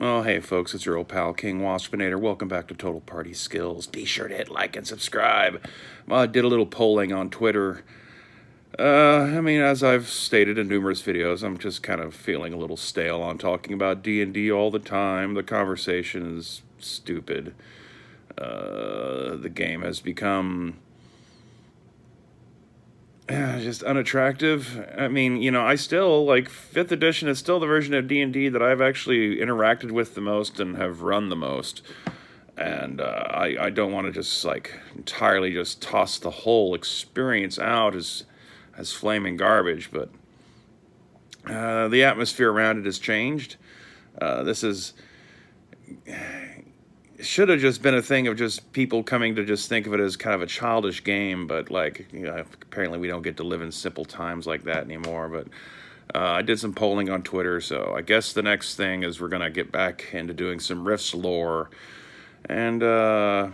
Oh, hey folks, it's your old pal King Waspinator. Welcome back to Total Party Skills. Be sure to hit like and subscribe. Well, I did a little polling on Twitter. As I've stated in numerous videos, I'm just kind of feeling a little stale on talking about D&D all the time. The conversation is stupid. The game has become just unattractive. I still like 5th edition is still the version of D&D that I've actually interacted with the most and have run the most. And I don't want to just like entirely just toss the whole experience out as flaming garbage, but the atmosphere around it has changed. This is should have just been a thing of just people coming to just think of it as kind of a childish game, but apparently we don't get to live in simple times like that anymore. But I did some polling on Twitter, so I guess the next thing is we're gonna get back into doing some Rifts lore, and I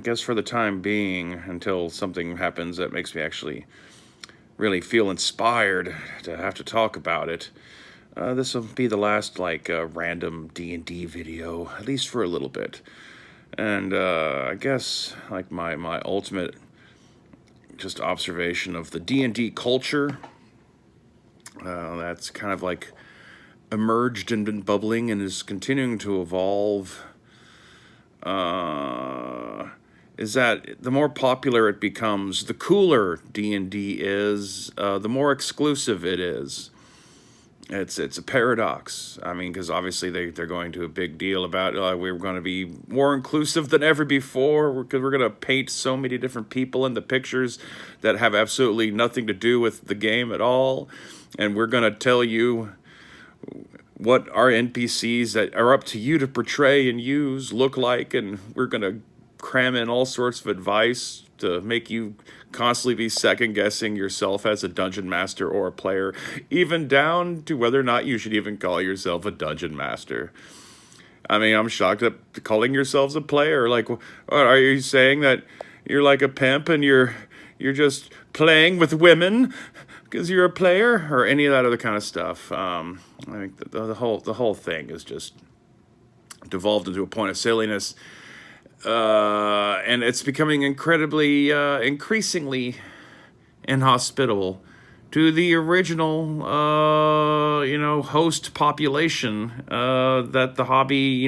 guess for the time being, until something happens that makes me actually really feel inspired to have to talk about it. This will be the last random D&D video, at least for a little bit. And I guess like my ultimate just observation of the D&D culture that's kind of like emerged and been bubbling and is continuing to evolve is that the more popular it becomes, the cooler D&D is, the more exclusive it is. It's a paradox. I mean, because obviously they're going to a big deal about we're going to be more inclusive than ever before because we're going to paint so many different people in the pictures that have absolutely nothing to do with the game at all. And we're going to tell you what our NPCs that are up to you to portray and use look like, and we're going to cram in all sorts of advice to make you constantly be second-guessing yourself as a dungeon master or a player, even down to whether or not you should even call yourself a dungeon master. I mean, I'm shocked at calling yourselves a player. Like, what, are you saying that you're like a pimp and you're just playing with women because you're a player, or any of that other kind of stuff? I think the whole thing is just devolved into a point of silliness. And it's becoming increasingly inhospitable to the original, host population that the hobby,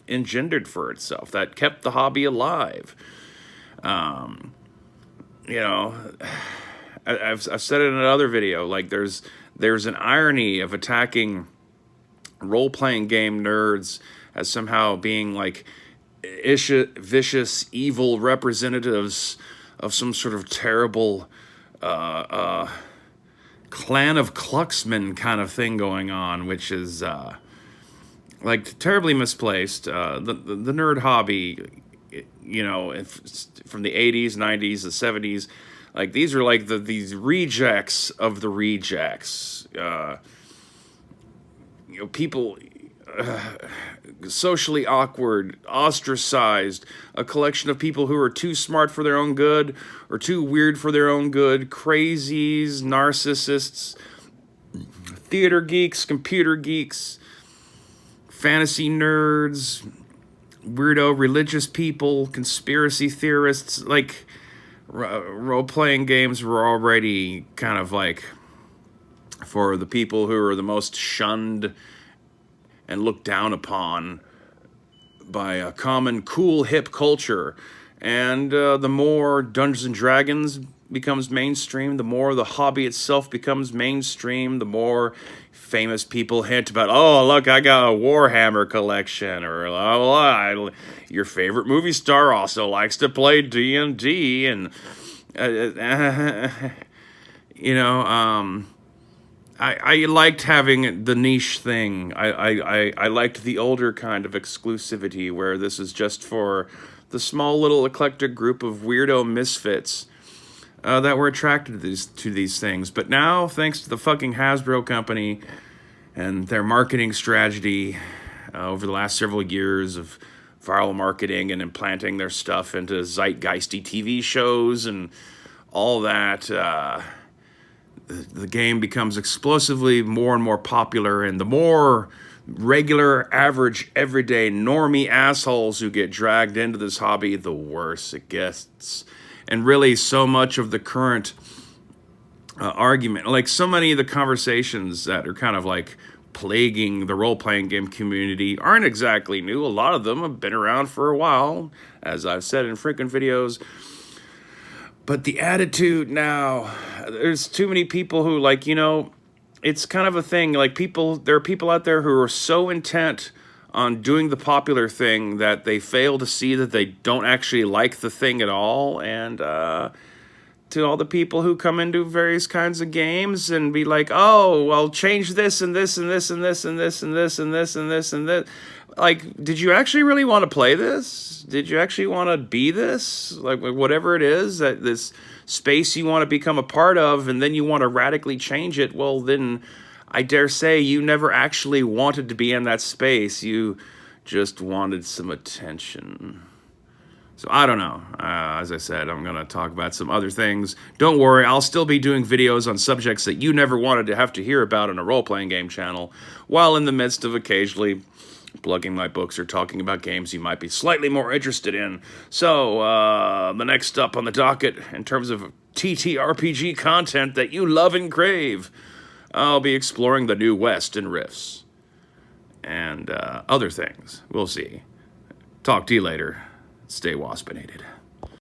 engendered for itself, that kept the hobby alive. I've said it in another video. Like, there's an irony of attacking role-playing game nerds as somehow being like vicious, evil representatives of some sort of terrible clan of Kluxmen kind of thing going on, which is terribly misplaced. The nerd hobby, from the 80s, 90s, the 70s, like these are like these rejects of the rejects. People. Socially awkward, ostracized, a collection of people who are too smart for their own good or too weird for their own good, crazies, narcissists, theater geeks, computer geeks, fantasy nerds, weirdo religious people, conspiracy theorists. Like, role-playing games were already kind of like for the people who are the most shunned and looked down upon by a common cool hip culture. And the more Dungeons and Dragons becomes mainstream, the more the hobby itself becomes mainstream, the more famous people hint about, oh, look, I got a Warhammer collection, or oh, your favorite movie star also likes to play D&D, and I liked having the niche thing. I liked the older kind of exclusivity where this is just for the small little eclectic group of weirdo misfits that were attracted to these things. But now, thanks to the fucking Hasbro company and their marketing strategy over the last several years of viral marketing and implanting their stuff into zeitgeisty TV shows and all that, the game becomes explosively more and more popular, and the more regular, average, everyday, normie assholes who get dragged into this hobby, the worse it gets. And really, so much of the current argument, like so many of the conversations that are kind of like plaguing the role-playing game community aren't exactly new. A lot of them have been around for a while, as I've said in frequent videos. But the attitude now, there's too many people who, like, you know, it's kind of a thing. Like, there are people out there who are so intent on doing the popular thing that they fail to see that they don't actually like the thing at all. And to all the people who come into various kinds of games and be like, oh, well, change this and this and this and this and this and this and this and this and this. Like, did you actually really want to play this? Did you actually want to be this? Like, whatever it is, that this space you want to become a part of, and then you want to radically change it, well, then I dare say you never actually wanted to be in that space. You just wanted some attention. So I don't know. As I said, I'm going to talk about some other things. Don't worry, I'll still be doing videos on subjects that you never wanted to have to hear about on a role-playing game channel, while in the midst of occasionally plugging my books or talking about games you might be slightly more interested in. So, the next up on the docket, in terms of TTRPG content that you love and crave, I'll be exploring the New West in Rifts. And other things. We'll see. Talk to you later. Stay waspinated.